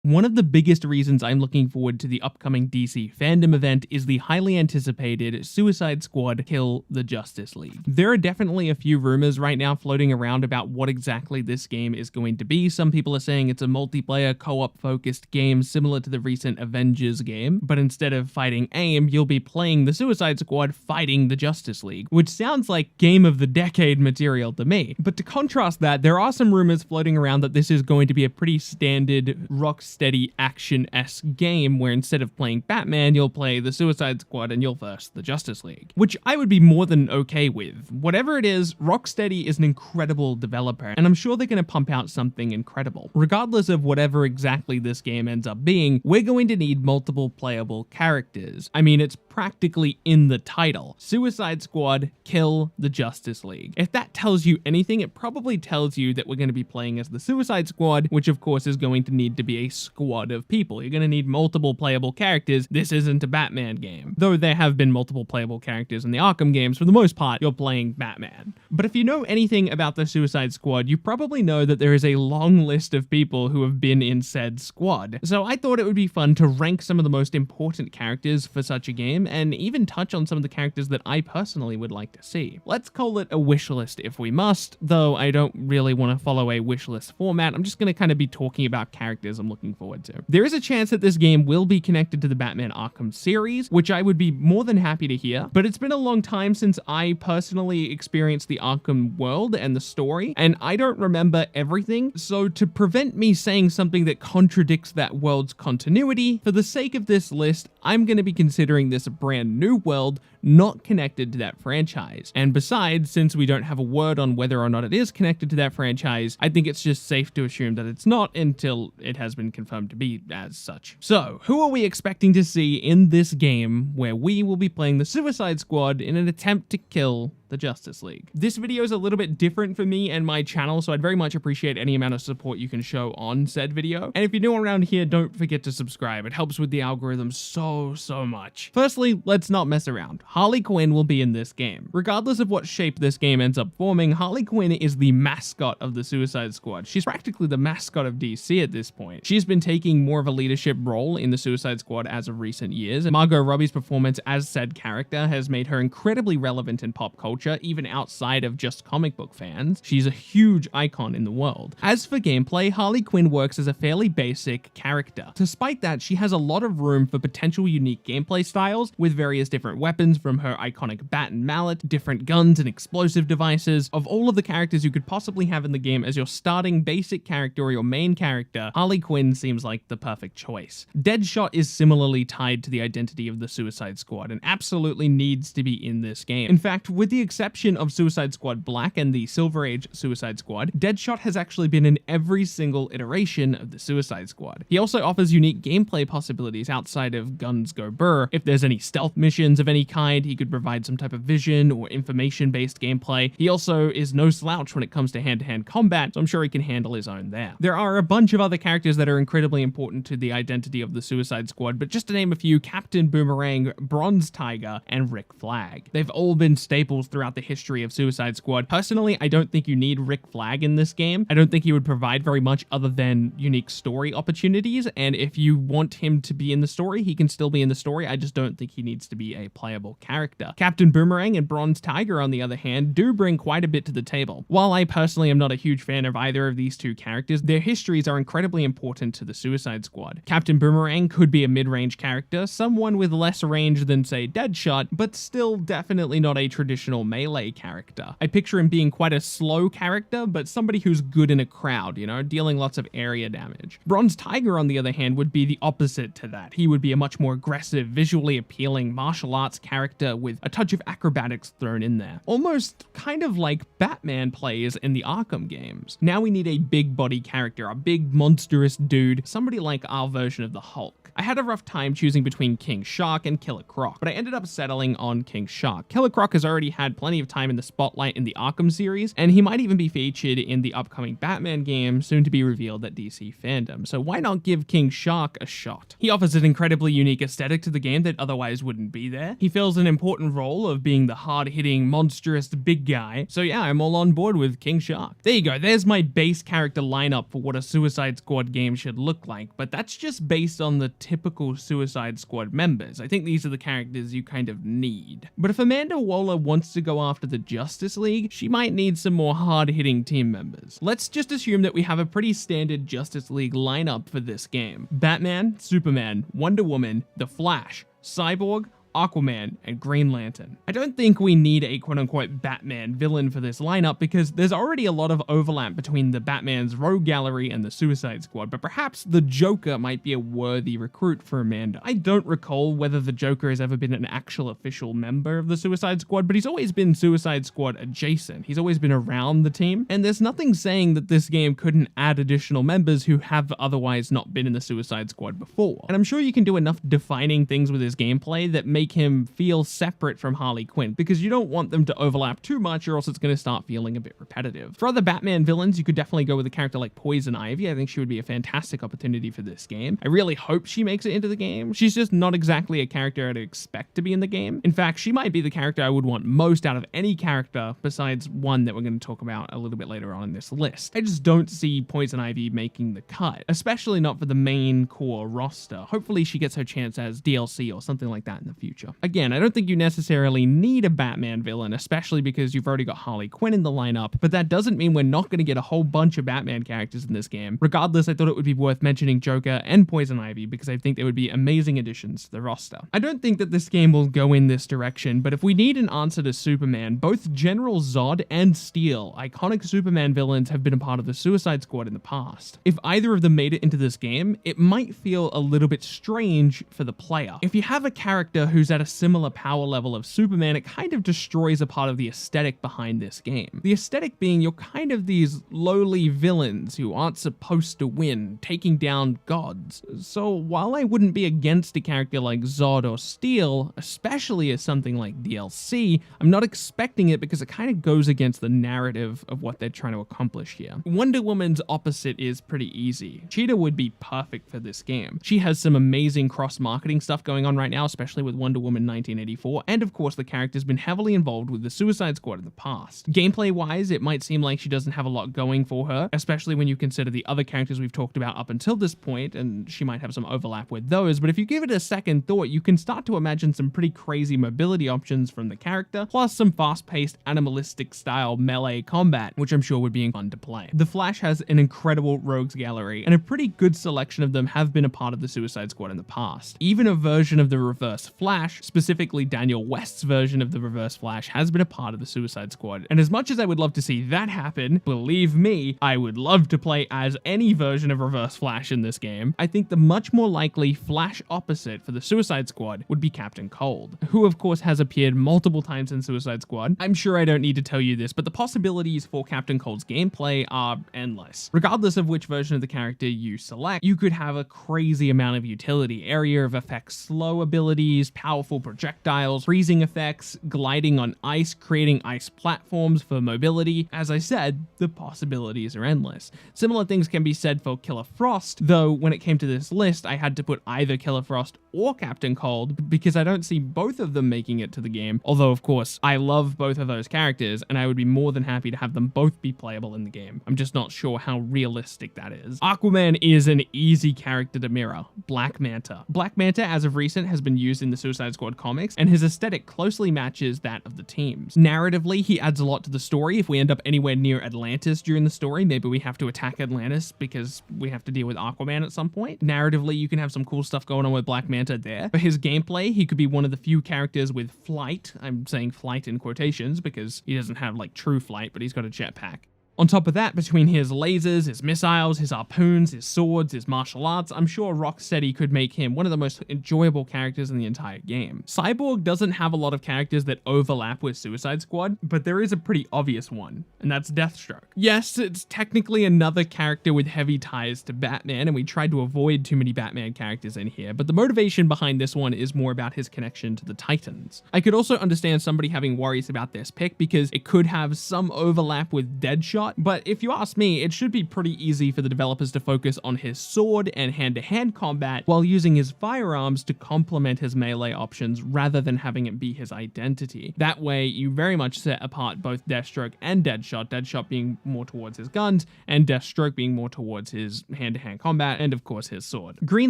One of the biggest reasons I'm looking forward to the upcoming DCFanDome event is the highly anticipated Suicide Squad Kill the Justice League. There are definitely a few rumors right now floating around about what exactly this game is going to be. Some people are saying it's a multiplayer co-op focused game similar to the recent Avengers game, but instead of fighting AIM, you'll be playing the Suicide Squad fighting the Justice League, which sounds like Game of the Decade material to me. But to contrast that, there are some rumors floating around that this is going to be a pretty standard Rocksteady action-esque game where instead of playing Batman, you'll play the Suicide Squad and you'll verse the Justice League, which I would be more than okay with. Whatever it is, Rocksteady is an incredible developer, and I'm sure they're going to pump out something incredible. Regardless of whatever exactly this game ends up being, we're going to need multiple playable characters. I mean, it's practically in the title. Suicide Squad, Kill the Justice League. If that tells you anything, it probably tells you that we're going to be playing as the Suicide Squad, which of course is going to need to be a squad of people. You're going to need multiple playable characters. This isn't a Batman game. Though there have been multiple playable characters in the Arkham games, for the most part, you're playing Batman. But if you know anything about the Suicide Squad, you probably know that there is a long list of people who have been in said squad. So I thought it would be fun to rank some of the most important characters for such a game, and even touch on some of the characters that I personally would like to see. Let's call it a wish list if we must, though I don't really want to follow a wish list format. I'm just going to kind of be talking about characters I'm looking forward to. There is a chance that this game will be connected to the Batman Arkham series, which I would be more than happy to hear, but it's been a long time since I personally experienced the Arkham world and the story, and I don't remember everything, so to prevent me saying something that contradicts that world's continuity, for the sake of this list, I'm going to be considering this a brand new world not connected to that franchise. And besides, since we don't have a word on whether or not it is connected to that franchise, I think it's just safe to assume that it's not until it has been confirmed to be as such. So, who are we expecting to see in this game where we will be playing the Suicide Squad in an attempt to kill the Justice League? This video is a little bit different for me and my channel, so I'd very much appreciate any amount of support you can show on said video. And if you're new around here, don't forget to subscribe. It helps with the algorithm so much. Firstly, let's not mess around. Harley Quinn will be in this game. Regardless of what shape this game ends up forming, Harley Quinn is the mascot of the Suicide Squad. She's practically the mascot of DC at this point. She's been taking more of a leadership role in the Suicide Squad as of recent years, and Margot Robbie's performance as said character has made her incredibly relevant in pop culture, even outside of just comic book fans. She's a huge icon in the world. As for gameplay, Harley Quinn works as a fairly basic character. Despite that, she has a lot of room for potential unique gameplay styles, with various different weapons from her iconic bat and mallet, different guns and explosive devices. Of all of the characters you could possibly have in the game as your starting basic character or your main character, Harley Quinn seems like the perfect choice. Deadshot is similarly tied to the identity of the Suicide Squad and absolutely needs to be in this game. In fact, with the exception of Suicide Squad Black and the Silver Age Suicide Squad, Deadshot has actually been in every single iteration of the Suicide Squad. He also offers unique gameplay possibilities outside of guns go brr. If there's any stealth missions of any kind, he could provide some type of vision or information-based gameplay. He also is no slouch when it comes to hand-to-hand combat, so I'm sure he can handle his own there. There are a bunch of other characters that are incredibly important to the identity of the Suicide Squad, but just to name a few, Captain Boomerang, Bronze Tiger, and Rick Flag. They've all been staples throughout the history of Suicide Squad. Personally, I don't think you need Rick Flag in this game. I don't think he would provide very much other than unique story opportunities, and if you want him to be in the story, he can still be in the story. I just don't think he needs to be a playable character. Captain Boomerang and Bronze Tiger, on the other hand, do bring quite a bit to the table. While I personally am not a huge fan of either of these two characters, their histories are incredibly important to the Suicide Squad. Captain Boomerang could be a mid-range character, someone with less range than, say, Deadshot, but still definitely not a traditional melee character. I picture him being quite a slow character, but somebody who's good in a crowd, you know, dealing lots of area damage. Bronze Tiger, on the other hand, would be the opposite to that. He would be a much more aggressive, visually appealing martial arts character with a touch of acrobatics thrown in there. Almost kind of like Batman plays in the Arkham games. Now we need a big body character, a big monstrous dude, somebody like our version of the Hulk. I had a rough time choosing between King Shark and Killer Croc, but I ended up settling on King Shark. Killer Croc has already had had plenty of time in the spotlight in the Arkham series, and he might even be featured in the upcoming Batman game, soon to be revealed at DCFanDome, so why not give King Shark a shot? He offers an incredibly unique aesthetic to the game that otherwise wouldn't be there. He fills an important role of being the hard-hitting, monstrous big guy, so yeah, I'm all on board with King Shark. There you go, there's my base character lineup for what a Suicide Squad game should look like, but that's just based on the typical Suicide Squad members. I think these are the characters you kind of need. But if Amanda Waller wants to go after the Justice League, she might need some more hard-hitting team members. Let's just assume that we have a pretty standard Justice League lineup for this game. Batman, Superman, Wonder Woman, The Flash, Cyborg, Aquaman, and Green Lantern. I don't think we need a quote-unquote Batman villain for this lineup because there's already a lot of overlap between the Batman's Rogue Gallery and the Suicide Squad, but perhaps the Joker might be a worthy recruit for Amanda. I don't recall whether the Joker has ever been an actual official member of the Suicide Squad, but he's always been Suicide Squad adjacent. He's always been around the team, and there's nothing saying that this game couldn't add additional members who have otherwise not been in the Suicide Squad before. And I'm sure you can do enough defining things with his gameplay that make him feel separate from Harley Quinn, because you don't want them to overlap too much or else it's going to start feeling a bit repetitive. For other Batman villains, you could definitely go with a character like Poison Ivy. I think she would be a fantastic opportunity for this game. I really hope she makes it into the game. She's just not exactly a character I'd expect to be in the game. In fact, she might be the character I would want most out of any character besides one that we're going to talk about a little bit later on in this list. I just don't see Poison Ivy making the cut, especially not for the main core roster. Hopefully she gets her chance as DLC or something like that in the future. Again, I don't think you necessarily need a Batman villain, especially because you've already got Harley Quinn in the lineup, but that doesn't mean we're not going to get a whole bunch of Batman characters in this game. Regardless, I thought it would be worth mentioning Joker and Poison Ivy because I think they would be amazing additions to the roster. I don't think that this game will go in this direction, but if we need an answer to Superman, both General Zod and Steel, iconic Superman villains, have been a part of the Suicide Squad in the past. If either of them made it into this game, it might feel a little bit strange for the player. If you have a character who's at a similar power level of Superman, it kind of destroys a part of the aesthetic behind this game. The aesthetic being you're kind of these lowly villains who aren't supposed to win, taking down gods. So while I wouldn't be against a character like Zod or Steel, especially as something like DLC, I'm not expecting it because it kind of goes against the narrative of what they're trying to accomplish here. Wonder Woman's opposite is pretty easy. Cheetah would be perfect for this game. She has some amazing cross-marketing stuff going on right now, especially with Wonder Woman 1984, and of course the character's been heavily involved with the Suicide Squad in the past. Gameplay-wise, it might seem like she doesn't have a lot going for her, especially when you consider the other characters we've talked about up until this point, and she might have some overlap with those, but if you give it a second thought, you can start to imagine some pretty crazy mobility options from the character, plus some fast-paced, animalistic style melee combat, which I'm sure would be fun to play. The Flash has an incredible rogues gallery, and a pretty good selection of them have been a part of the Suicide Squad in the past. Even a version of the Reverse Flash, specifically Daniel West's version of the Reverse Flash, has been a part of the Suicide Squad. And as much as I would love to see that happen, believe me, I would love to play as any version of Reverse Flash in this game. I think the much more likely Flash opposite for the Suicide Squad would be Captain Cold, who of course has appeared multiple times in Suicide Squad. I'm sure I don't need to tell you this, but the possibilities for Captain Cold's gameplay are endless. Regardless of which version of the character you select, you could have a crazy amount of utility. Area of effects, slow abilities, powerful projectiles, freezing effects, gliding on ice, creating ice platforms for mobility. As I said, the possibilities are endless. Similar things can be said for Killer Frost, though when it came to this list, I had to put either Killer Frost or Captain Cold because I don't see both of them making it to the game, although of course I love both of those characters and I would be more than happy to have them both be playable in the game. I'm just not sure how realistic that is. Aquaman is an easy character to mirror. Black Manta. Black Manta, as of recent, has been used in the Suicide Squad comics, and his aesthetic closely matches that of the teams. Narratively, he adds a lot to the story. If we end up anywhere near Atlantis during the story, maybe we have to attack Atlantis because we have to deal with Aquaman at some point. Narratively, you can have some cool stuff going on with Black Manta there. For his gameplay, he could be one of the few characters with flight. I'm saying flight in quotations because he doesn't have like true flight, but he's got a jetpack. On top of that, between his lasers, his missiles, his harpoons, his swords, his martial arts, I'm sure Rocksteady could make him one of the most enjoyable characters in the entire game. Cyborg doesn't have a lot of characters that overlap with Suicide Squad, but there is a pretty obvious one, and that's Deathstroke. Yes, it's technically another character with heavy ties to Batman, and we tried to avoid too many Batman characters in here, but the motivation behind this one is more about his connection to the Titans. I could also understand somebody having worries about this pick because it could have some overlap with Deadshot, but if you ask me, it should be pretty easy for the developers to focus on his sword and hand-to-hand combat while using his firearms to complement his melee options rather than having it be his identity. That way, you very much set apart both Deathstroke and Deadshot, Deadshot being more towards his guns, and Deathstroke being more towards his hand-to-hand combat, and of course his sword. Green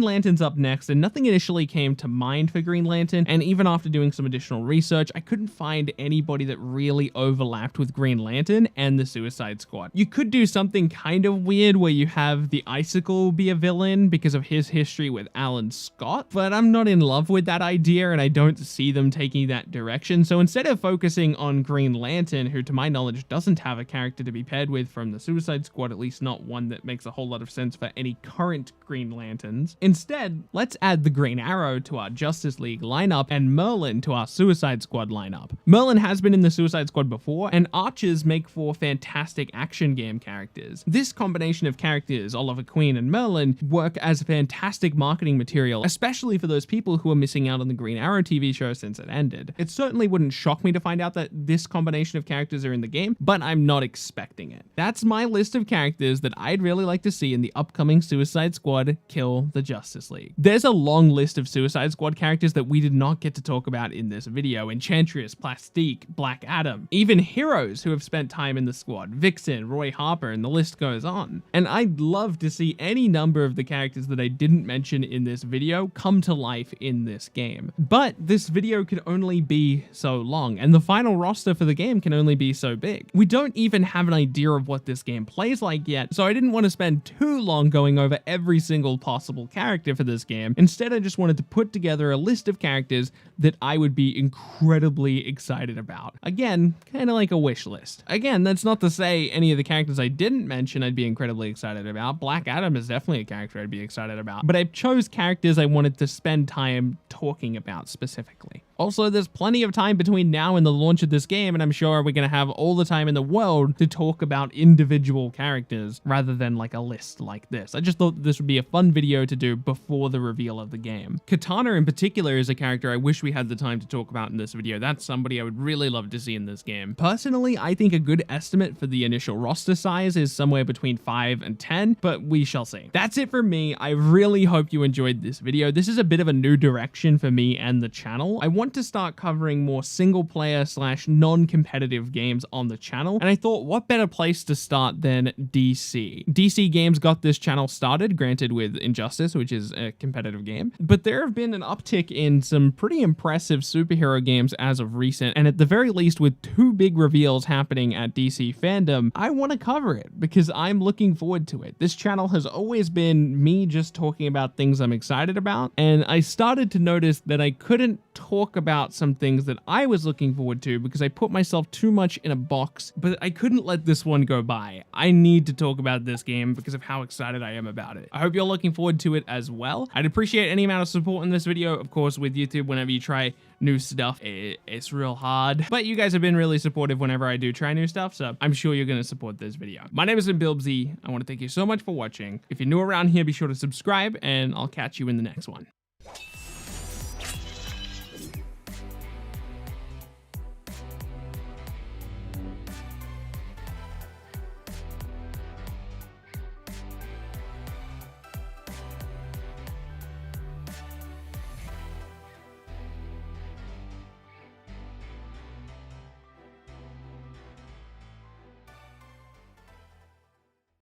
Lantern's up next, and nothing initially came to mind for Green Lantern, and even after doing some additional research, I couldn't find anybody that really overlapped with Green Lantern and the Suicide Squad. You could do something kind of weird where you have the Icicle be a villain because of his history with Alan Scott, but I'm not in love with that idea and I don't see them taking that direction. So instead of focusing on Green Lantern, who to my knowledge doesn't have a character to be paired with from the Suicide Squad, at least not one that makes a whole lot of sense for any current Green Lanterns, instead, let's add the Green Arrow to our Justice League lineup and Merlyn to our Suicide Squad lineup. Merlyn has been in the Suicide Squad before, and archers make for fantastic action game characters. This combination of characters, Oliver Queen and Merlyn, work as fantastic marketing material, especially for those people who are missing out on the Green Arrow TV show since it ended. It certainly wouldn't shock me to find out that this combination of characters are in the game, but I'm not expecting it. That's my list of characters that I'd really like to see in the upcoming Suicide Squad Kill the Justice League. There's a long list of Suicide Squad characters that we did not get to talk about in this video. Enchantress, Plastique, Black Adam, even heroes who have spent time in the squad, Vixen, Roy Harper, and the list goes on. And I'd love to see any number of the characters that I didn't mention in this video come to life in this game. But this video could only be so long, and the final roster for the game can only be so big. We don't even have an idea of what this game plays like yet, so I didn't want to spend too long going over every single possible character for this game. Instead, I just wanted to put together a list of characters that I would be incredibly excited about. Again, kind of like a wish list. Again, that's not to say any of the characters I didn't mention I'd be incredibly excited about. Black Adam is definitely a character I'd be excited about, but I chose characters I wanted to spend time talking about specifically. Also, there's plenty of time between now and the launch of this game, and I'm sure we're going to have all the time in the world to talk about individual characters rather than like a list like this. I just thought this would be a fun video to do before the reveal of the game. Katana in particular is a character I wish we had the time to talk about in this video. That's somebody I would really love to see in this game. Personally, I think a good estimate for the initial roster size is somewhere between 5 and 10, but we shall see. That's it for me. I really hope you enjoyed this video. This is a bit of a new direction for me and the channel. I want to start covering more single player / non-competitive games on the channel, and I thought what better place to start than DC. DC Games got this channel started, granted with Injustice, which is a competitive game, but there have been an uptick in some pretty impressive superhero games as of recent, and at the very least with 2 big reveals happening at DCFanDome, I want to cover it because I'm looking forward to it. This channel has always been me just talking about things I'm excited about, and I started to notice that I couldn't talk about some things that I was looking forward to because I put myself too much in a box, but I couldn't let this one go by. I need to talk about this game because of how excited I am about it. I hope you're looking forward to it as well. I'd appreciate any amount of support in this video. Of course, with YouTube, whenever you try new stuff, it's real hard, but you guys have been really supportive whenever I do try new stuff, so I'm sure you're going to support this video. My name is Bilbzy. I want to thank you so much for watching. If you're new around here, be sure to subscribe, and I'll catch you in the next one.